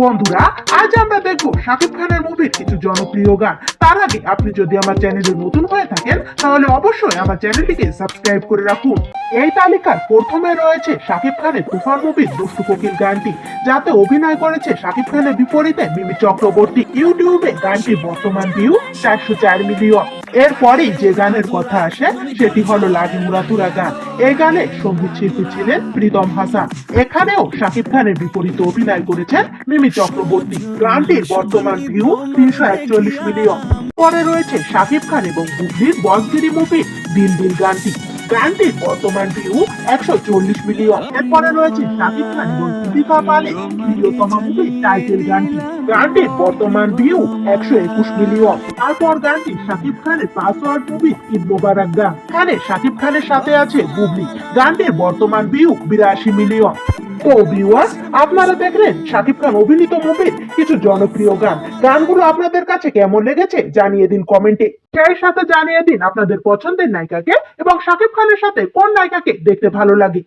বন্ধুরা, আজ আমরা দেখবো শাকিব খানের মুভির কিছু জনপ্রিয় গান। তার আগে আপনি যদি আমার চ্যানেলে নতুন হয়ে থাকেন তাহলে অবশ্যই আমার চ্যানেলটিকে সাবস্ক্রাইব করে রাখুন। এই তালিকার প্রথমে রয়েছে শাকিব খানের তুফান মুভির দুষ্টু কোকিল গানটি, যাতে অভিনয় করেছে শাকিব খানের বিপরীতে মিমি চক্রবর্তী। ইউটিউবে গানটির বর্তমান ভিউ 404 মিলিয়ন। এরপরেই যে গানের কথা আসে সেটি হলো লাগি মুরাতুরা গান। এই গানে সঙ্গীত শিল্পী ছিলেন প্রীতম হাসান। এখানেও শাকিব খানের বিপরীতে অভিনয় করেছেন মিমি চক্রবর্তী। গানটির বর্তমান ভিউ 341 মিলিয়ন। পরে রয়েছে শাকিব খান এবং বুবলির বসগিরি মুভি দিল দিল গানটি। গানটির বর্তমান ভিউ 140 মিলিয়ন। এরপরে রয়েছে শাকিব খান এবং দীপিকা পালের প্রিয়তমা মুভি টাইটেল গানটি। গানটির বর্তমান ভিউ 121 মিলিয়ন। তারপর গানটি শাকিব খানের পাসওয়ার্ড মুভি ঈদ মোবারক গান। এখানে শাকিব খানের সাথে আছে বুবলি। গানটির বর্তমান ভিউ 82 মিলিয়ন। তো ভিউয়ার্স, আপনারা দেখলেন শাকিব খান অভিনীত মুভির কিছু জনপ্রিয় গান। গানগুলো আপনাদের কাছে কেমন লেগেছে জানিয়ে দিন কমেন্টে। সেই সাথে জানিয়ে দিন আপনাদের পছন্দের নায়িকাকে এবং শাকিব খানের সাথে কোন নায়িকাকে দেখতে ভালো লাগে।